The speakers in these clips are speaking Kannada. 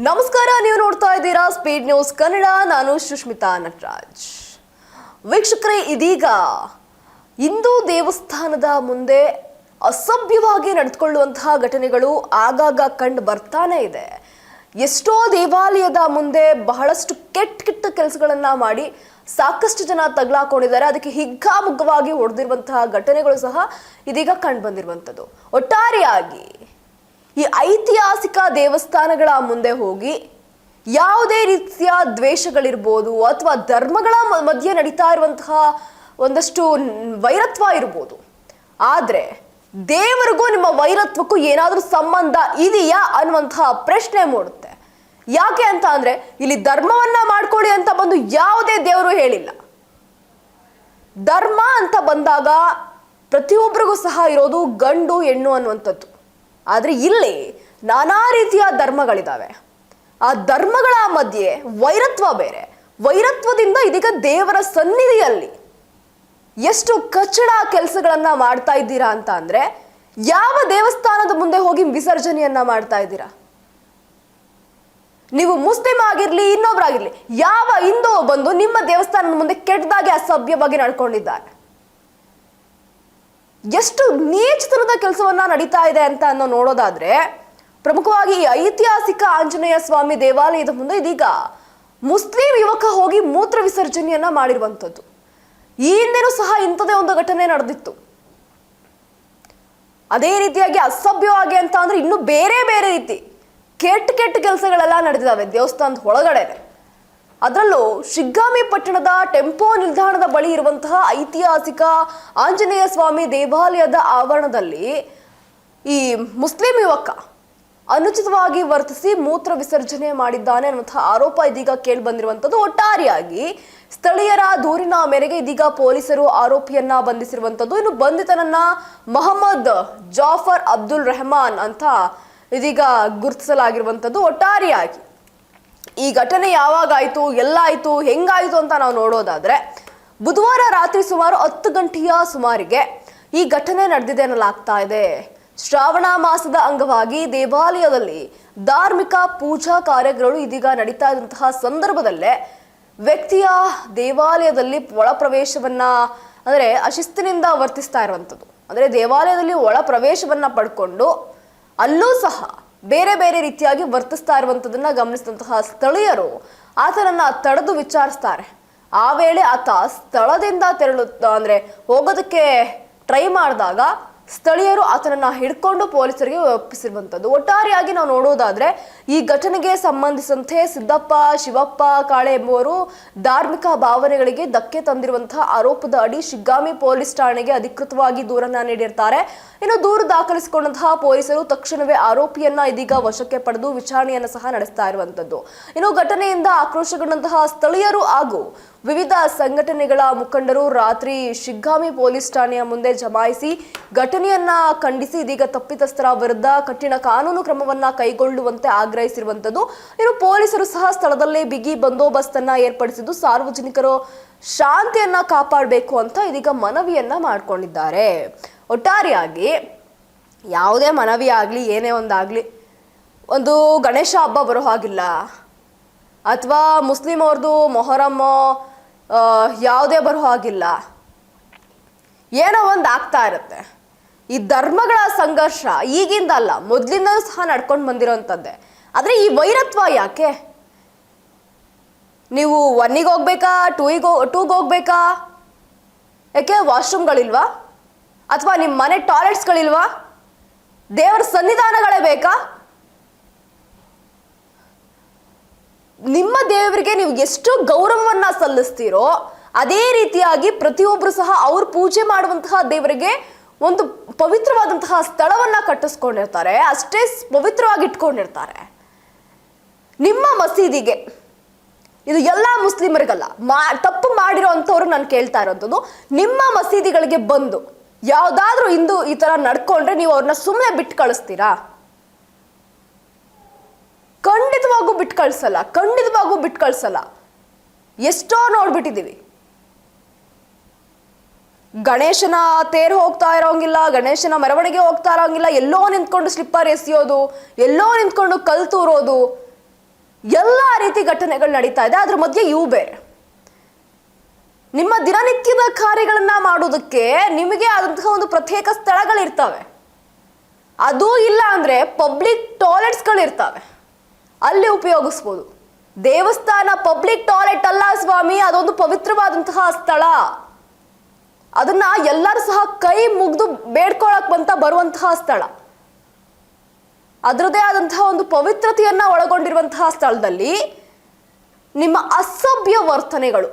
ನಮಸ್ಕಾರ, ನೀವು ನೋಡ್ತಾ ಇದ್ದೀರಾ ಸ್ಪೀಡ್ ನ್ಯೂಸ್ ಕನ್ನಡ. ನಾನು ಸುಷ್ಮಿತಾ ನಟರಾಜ್. ವೀಕ್ಷಕರೇ, ಇದೀಗ ಹಿಂದೂ ದೇವಸ್ಥಾನದ ಮುಂದೆ ಅಸಭ್ಯವಾಗಿ ನಡೆದುಕೊಳ್ಳುವಂತಹ ಘಟನೆಗಳು ಆಗಾಗ ಕಂಡು ಬರ್ತಾನೆ ಇದೆ. ಎಷ್ಟೋ ದೇವಾಲಯದ ಮುಂದೆ ಬಹಳಷ್ಟು ಕೆಟ್ಟ ಕೆಲಸಗಳನ್ನ ಮಾಡಿ ಸಾಕಷ್ಟು ಜನ ತಗಲಾಕೊಂಡಿದ್ದಾರೆ. ಅದಕ್ಕೆ ಹಿಗ್ಗಾಮುಗ್ಗವಾಗಿ ಹೊಡೆದಿರುವಂತಹ ಘಟನೆಗಳು ಸಹ ಇದೀಗ ಕಂಡು ಬಂದಿರುವಂಥದ್ದು. ಒಟ್ಟಾರೆಯಾಗಿ ಈ ಐತಿಹಾಸಿಕ ದೇವಸ್ಥಾನಗಳ ಮುಂದೆ ಹೋಗಿ ಯಾವುದೇ ರೀತಿಯ ದ್ವೇಷಗಳಿರ್ಬೋದು ಅಥವಾ ಧರ್ಮಗಳ ಮಧ್ಯೆ ನಡೀತಾ ಇರುವಂತಹ ಒಂದಷ್ಟು ವೈರತ್ವ ಇರ್ಬೋದು, ಆದರೆ ದೇವರಿಗೂ ನಿಮ್ಮ ವೈರತ್ವಕ್ಕೂ ಏನಾದರೂ ಸಂಬಂಧ ಇದೆಯಾ ಅನ್ನುವಂತಹ ಪ್ರಶ್ನೆ ಮೂಡುತ್ತೆ. ಯಾಕೆ ಅಂತ ಅಂದ್ರೆ ಇಲ್ಲಿ ಧರ್ಮವನ್ನ ಮಾಡ್ಕೊಳ್ಳಿ ಅಂತ ಬಂದು ಯಾವುದೇ ದೇವರು ಹೇಳಿಲ್ಲ. ಧರ್ಮ ಅಂತ ಬಂದಾಗ ಪ್ರತಿಯೊಬ್ಬರಿಗೂ ಸಹ ಇರೋದು ಗಂಡು ಹೆಣ್ಣು ಅನ್ನುವಂಥದ್ದು. ಆದರೆ ಇಲ್ಲಿ ನಾನಾ ರೀತಿಯ ಧರ್ಮಗಳಿದ್ದಾವೆ. ಆ ಧರ್ಮಗಳ ಮಧ್ಯೆ ವೈರತ್ವ ಬೇರೆ. ವೈರತ್ವದಿಂದ ಇದೀಗ ದೇವರ ಸನ್ನಿಧಿಯಲ್ಲಿ ಎಷ್ಟು ಕಚ್ಚಡ ಕೆಲಸಗಳನ್ನ ಮಾಡ್ತಾ ಇದ್ದೀರಾ ಅಂತ ಅಂದ್ರೆ, ಯಾವ ದೇವಸ್ಥಾನದ ಮುಂದೆ ಹೋಗಿ ವಿಸರ್ಜನೆಯನ್ನ ಮಾಡ್ತಾ ಇದ್ದೀರಾ? ನೀವು ಮುಸ್ಲಿಂ ಆಗಿರ್ಲಿ, ಇನ್ನೊಬ್ರಾಗಿರ್ಲಿ, ಯಾವ ಹಿಂದೂ ಬಂದು ನಿಮ್ಮ ದೇವಸ್ಥಾನದ ಮುಂದೆ ಕೆಟ್ಟದಾಗಿ ಅಸಭ್ಯವಾಗಿ ನಡ್ಕೊಂಡಿದ್ದಾರೆ? ಎಷ್ಟು ನೀಚತನದ ಕೆಲಸವನ್ನ ನಡೀತಾ ಇದೆ ಅಂತ ನೋಡೋದಾದ್ರೆ, ಪ್ರಮುಖವಾಗಿ ಈ ಐತಿಹಾಸಿಕ ಆಂಜನೇಯ ಸ್ವಾಮಿ ದೇವಾಲಯದ ಮುಂದೆ ಇದೀಗ ಮುಸ್ಲಿಂ ಯುವಕ ಹೋಗಿ ಮೂತ್ರ ವಿಸರ್ಜನೆಯನ್ನ ಮಾಡಿರುವಂಥದ್ದು. ಈ ಹಿಂದೆನೂ ಸಹ ಇಂಥದೇ ಒಂದು ಘಟನೆ ನಡೆದಿತ್ತು. ಅದೇ ರೀತಿಯಾಗಿ ಅಸಭ್ಯವಾಗಿ ಅಂತ ಅಂದ್ರೆ ಇನ್ನು ಬೇರೆ ಬೇರೆ ರೀತಿ ಕೆಟ್ಟ ಕೆಲಸಗಳೆಲ್ಲ ನಡೆದಿದ್ದಾವೆ ದೇವಸ್ಥಾನದ ಒಳಗಡೆ. ಅದರಲ್ಲೂ ಶಿಗ್ಗಾಮಿ ಪಟ್ಟಣದ ಟೆಂಪೋ ನಿಲ್ದಾಣದ ಬಳಿ ಇರುವಂತಹ ಐತಿಹಾಸಿಕ ಆಂಜನೇಯ ಸ್ವಾಮಿ ದೇವಾಲಯದ ಆವರಣದಲ್ಲಿ ಈ ಮುಸ್ಲಿಂ ಯುವಕ ಅನುಚಿತವಾಗಿ ವರ್ತಿಸಿ ಮೂತ್ರ ವಿಸರ್ಜನೆ ಮಾಡಿದ್ದಾನೆ ಅನ್ನುವಂತಹ ಆರೋಪ ಇದೀಗ ಕೇಳಿ ಬಂದಿರುವಂಥದ್ದು. ಒಟ್ಟಾರೆಯಾಗಿ ಸ್ಥಳೀಯರ ದೂರಿನ ಮೇರೆಗೆ ಇದೀಗ ಪೊಲೀಸರು ಆರೋಪಿಯನ್ನ ಬಂಧಿಸಿರುವಂಥದ್ದು. ಇನ್ನು ಬಂಧಿತನನ್ನ ಮೊಹಮ್ಮದ್ ಜಾಫರ್ ಅಬ್ದುಲ್ ರೆಹಮಾನ್ ಅಂತ ಇದೀಗ ಗುರುತಿಸಲಾಗಿರುವಂಥದ್ದು. ಒಟ್ಟಾರೆಯಾಗಿ ಈ ಘಟನೆ ಯಾವಾಗಾಯ್ತು, ಎಲ್ಲಾಯ್ತು, ಹೆಂಗಾಯ್ತು ಅಂತ ನಾವು ನೋಡೋದಾದ್ರೆ, ಬುಧವಾರ ರಾತ್ರಿ ಸುಮಾರು 10 ಗಂಟೆಯ ಸುಮಾರಿಗೆ ಈ ಘಟನೆ ನಡೆದಿದೆ ಎನ್ನಲಾಗ್ತಾ ಇದೆ. ಶ್ರಾವಣ ಮಾಸದ ಅಂಗವಾಗಿ ದೇವಾಲಯದಲ್ಲಿ ಧಾರ್ಮಿಕ ಪೂಜಾ ಕಾರ್ಯಗಳು ಇದೀಗ ನಡೀತಾ ಇದ್ದಂತಹ ಸಂದರ್ಭದಲ್ಲೇ ವ್ಯಕ್ತಿಯ ದೇವಾಲಯದಲ್ಲಿ ಒಳ ಪ್ರವೇಶವನ್ನ ಅಂದ್ರೆ ಅಶಿಸ್ತಿನಿಂದ ವರ್ತಿಸ್ತಾ ಇರುವಂಥದ್ದು. ಅಂದ್ರೆ ದೇವಾಲಯದಲ್ಲಿ ಒಳ ಪ್ರವೇಶವನ್ನ ಪಡ್ಕೊಂಡು ಅಲ್ಲೂ ಸಹ ಬೇರೆ ಬೇರೆ ರೀತಿಯಾಗಿ ವರ್ತಿಸ್ತಾ ಇರುವಂಥದ್ದನ್ನ ಗಮನಿಸಿದಂತಹ ಸ್ಥಳೀಯರು ಆತನನ್ನ ತಡೆದು ವಿಚಾರಿಸ್ತಾರೆ. ಆ ವೇಳೆ ಆತ ಸ್ಥಳದಿಂದ ಹೋಗೋದಕ್ಕೆ ಟ್ರೈ ಮಾಡಿದಾಗ ಸ್ಥಳೀಯರು ಆತನನ್ನ ಹಿಡ್ಕೊಂಡು ಪೊಲೀಸರಿಗೆ ಒಪ್ಪಿಸಿರುವಂಥದ್ದು. ಒಟ್ಟಾರೆಯಾಗಿ ನಾವು ನೋಡೋದಾದ್ರೆ, ಈ ಘಟನೆಗೆ ಸಂಬಂಧಿಸಿದಂತೆ ಸಿದ್ದಪ್ಪ ಶಿವಪ್ಪ ಕಾಳೆ ಎಂಬುವರು ಧಾರ್ಮಿಕ ಭಾವನೆಗಳಿಗೆ ಧಕ್ಕೆ ತಂದಿರುವಂತಹ ಆರೋಪದ ಅಡಿ ಶಿಗ್ಗಾಮಿ ಪೊಲೀಸ್ ಠಾಣೆಗೆ ಅಧಿಕೃತವಾಗಿ ದೂರನ್ನ ನೀಡಿರ್ತಾರೆ. ಇನ್ನು ದೂರು ದಾಖಲಿಸಿಕೊಂಡಂತಹ ಪೊಲೀಸರು ತಕ್ಷಣವೇ ಆರೋಪಿಯನ್ನ ಇದೀಗ ವಶಕ್ಕೆ ಪಡೆದು ವಿಚಾರಣೆಯನ್ನು ಸಹ ನಡೆಸ್ತಾ ಇರುವಂತದ್ದು. ಇನ್ನು ಘಟನೆಯಿಂದ ಆಕ್ರೋಶಗೊಂಡಂತಹ ಸ್ಥಳೀಯರು ಹಾಗೂ ವಿವಿಧ ಸಂಘಟನೆಗಳ ಮುಖಂಡರು ರಾತ್ರಿ ಶಿಗ್ಗಾಮಿ ಪೊಲೀಸ್ ಠಾಣೆಯ ಮುಂದೆ ಜಮಾಯಿಸಿ ಘಟನೆಯನ್ನ ಖಂಡಿಸಿ ಇದೀಗ ತಪ್ಪಿತಸ್ಥರ ವಿರುದ್ಧ ಕಠಿಣ ಕಾನೂನು ಕ್ರಮವನ್ನ ಕೈಗೊಳ್ಳುವಂತೆ ಆಗ್ರಹಿಸಿರುವಂತದ್ದು. ಇನ್ನು ಪೊಲೀಸರು ಸಹ ಸ್ಥಳದಲ್ಲೇ ಬಿಗಿ ಬಂದೋಬಸ್ತನ್ನ ಏರ್ಪಡಿಸಿದ್ದು ಸಾರ್ವಜನಿಕರು ಶಾಂತಿಯನ್ನ ಕಾಪಾಡಬೇಕು ಅಂತ ಇದೀಗ ಮನವಿಯನ್ನ ಮಾಡ್ಕೊಂಡಿದ್ದಾರೆ. ಒಟ್ಟಾರೆಯಾಗಿ ಯಾವುದೇ ಮನವಿ ಆಗ್ಲಿ, ಏನೇ ಒಂದಾಗ್ಲಿ, ಒಂದು ಗಣೇಶ ಹಬ್ಬ ಬರೋ ಹಾಗಿಲ್ಲ, ಅಥವಾ ಮುಸ್ಲಿಂ ಅವ್ರದ್ದು ಮೊಹರಮ್ ಯಾವುದೇ ಬರೋ ಹಾಗಿಲ್ಲ, ಏನೋ ಒಂದು ಆಗ್ತಾ ಇರುತ್ತೆ. ಈ ಧರ್ಮಗಳ ಸಂಘರ್ಷ ಈಗಿಂದ ಅಲ್ಲ, ಮೊದಲಿಂದಲೂ ಸಹ ನಡ್ಕೊಂಡು ಬಂದಿರೋಂಥದ್ದೇ. ಆದರೆ ಈ ವೈರತ್ವ ಯಾಕೆ? ನೀವು 1ಗೆ ಹೋಗ್ಬೇಕಾ, 2ಗೆ ಹೋಗ್ಬೇಕಾ? ಯಾಕೆ ವಾಶ್ರೂಮ್ಗಳಿಲ್ವಾ? ಅಥವಾ ನಿಮ್ಮ ಮನೆ ಟಾಯ್ಲೆಟ್ಸ್ಗಳಿಲ್ವಾ? ದೇವರ ಸನ್ನಿಧಾನಗಳೇ ಬೇಕಾ? ನಿಮ್ಮ ದೇವರಿಗೆ ನೀವು ಎಷ್ಟು ಗೌರವವನ್ನ ಸಲ್ಲಿಸ್ತೀರೋ ಅದೇ ರೀತಿಯಾಗಿ ಪ್ರತಿಯೊಬ್ಬರು ಸಹ ಅವ್ರು ಪೂಜೆ ಮಾಡುವಂತಹ ದೇವರಿಗೆ ಒಂದು ಪವಿತ್ರವಾದಂತಹ ಸ್ಥಳವನ್ನ ಕಟ್ಟಿಸ್ಕೊಂಡಿರ್ತಾರೆ, ಅಷ್ಟೇ ಪವಿತ್ರವಾಗಿ ಇಟ್ಕೊಂಡಿರ್ತಾರೆ. ನಿಮ್ಮ ಮಸೀದಿಗೆ, ಇದು ಎಲ್ಲ ಮುಸ್ಲಿಮರಿಗಲ್ಲ, ತಪ್ಪು ಮಾಡಿರೋ ಅಂಥವ್ರು ನಾನು ಕೇಳ್ತಾ ಇರೋಂಥದ್ದು, ನಿಮ್ಮ ಮಸೀದಿಗಳಿಗೆ ಬಂದು ಯಾವ್ದಾದ್ರೂ ಹಿಂದೂ ಈ ತರ ನಡ್ಕೊಂಡ್ರೆ ನೀವು ಅವ್ರನ್ನ ಸುಮ್ಮನೆ ಬಿಟ್ಟು ಕಳಿಸ್ತೀರಾ? ಖಂಡಿತವಾಗೂ ಬಿಟ್ಟು ಕಳ್ಸಲ್ಲ. ಎಷ್ಟೋ ನೋಡ್ಬಿಟ್ಟಿದೀವಿ. ಗಣೇಶನ ತೇರು ಹೋಗ್ತಾ ಇರೋಂಗಿಲ್ಲ, ಗಣೇಶನ ಮೆರವಣಿಗೆ ಹೋಗ್ತಾ ಇರೋಂಗಿಲ್ಲ, ಎಲ್ಲೋ ನಿಂತ್ಕೊಂಡು ಸ್ಲಿಪ್ಪರ್ ಎಸೆಯೋದು, ಎಲ್ಲೋ ನಿಂತ್ಕೊಂಡು ಕಲ್ ತೂರೋದು, ಎಲ್ಲ ರೀತಿ ಘಟನೆಗಳು ನಡೀತಾ ಇದೆ. ಅದ್ರ ಮಧ್ಯೆ ಇವು ಬೇರೆ. ನಿಮ್ಮ ದಿನನಿತ್ಯದ ಕಾರ್ಯಗಳನ್ನ ಮಾಡೋದಕ್ಕೆ ನಿಮಗೆ ಆದಂತಹ ಒಂದು ಪ್ರತ್ಯೇಕ ಸ್ಥಳಗಳಿರ್ತವೆ. ಅದು ಇಲ್ಲ ಅಂದ್ರೆ ಪಬ್ಲಿಕ್ ಟಾಯ್ಲೆಟ್ಸ್ಗಳು ಇರ್ತವೆ, ಅಲ್ಲಿ ಉಪಯೋಗಿಸ್ಬೋದು. ದೇವಸ್ಥಾನ ಪಬ್ಲಿಕ್ ಟಾಯ್ಲೆಟ್ ಅಲ್ಲ ಸ್ವಾಮಿ, ಅದೊಂದು ಪವಿತ್ರವಾದಂತಹ ಸ್ಥಳ. ಅದನ್ನ ಎಲ್ಲರೂ ಸಹ ಕೈ ಮುಗಿದು ಬೇಡ್ಕೊಳಕ್ ಬಂತ ಬರುವಂತಹ ಸ್ಥಳ. ಅದರದೇ ಆದಂತಹ ಒಂದು ಪವಿತ್ರತೆಯನ್ನ ಒಳಗೊಂಡಿರುವಂತಹ ಸ್ಥಳದಲ್ಲಿ ನಿಮ್ಮ ಅಸಭ್ಯ ವರ್ತನೆಗಳು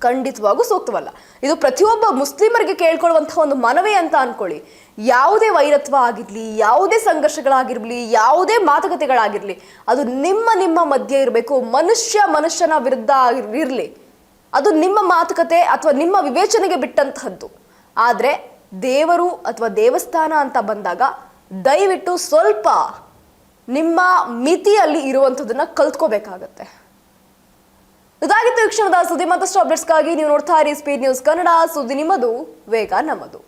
ಖಂಡಿತವಾಗೂ ಸೂಕ್ತವಲ್ಲ. ಇದು ಪ್ರತಿಯೊಬ್ಬ ಮುಸ್ಲಿಮರಿಗೆ ಕೇಳ್ಕೊಳ್ಳುವಂತಹ ಒಂದು ಮನವಿ ಅಂತ ಅನ್ಕೊಳ್ಳಿ. ಯಾವುದೇ ವೈರತ್ವ ಆಗಿರ್ಲಿ, ಯಾವುದೇ ಸಂಘರ್ಷಗಳಾಗಿರ್ಲಿ, ಯಾವುದೇ ಮಾತುಕತೆಗಳಾಗಿರ್ಲಿ, ಅದು ನಿಮ್ಮ ಮಧ್ಯೆ ಇರಬೇಕು. ಮನುಷ್ಯನ ವಿರುದ್ಧ ಇರಲಿ, ಅದು ನಿಮ್ಮ ಮಾತುಕತೆ ಅಥವಾ ನಿಮ್ಮ ವಿವೇಚನೆಗೆ ಬಿಟ್ಟಂತಹದ್ದು. ಆದರೆ ದೇವರು ಅಥವಾ ದೇವಸ್ಥಾನ ಅಂತ ಬಂದಾಗ ದಯವಿಟ್ಟು ಸ್ವಲ್ಪ ನಿಮ್ಮ ಮಿತಿಯಲ್ಲಿ ಇರುವಂಥದ್ದನ್ನ ಕಲ್ತ್ಕೋಬೇಕಾಗತ್ತೆ. ಇದಾಗಿತ್ತು ಈ ಕ್ಷಣದ ಸುದ್ದಿ. ಮತ್ತಷ್ಟು ಅಪ್ಡೇಟ್ಸ್ಗಾಗಿ ನೀವು ನೋಡ್ತಾ ಇರಿ ಸ್ಪೀಡ್ ನ್ಯೂಸ್ ಕನ್ನಡ. ಸುದ್ದಿ ನಿಮ್ಮದು, ವೇಗ ನಮ್ಮದು.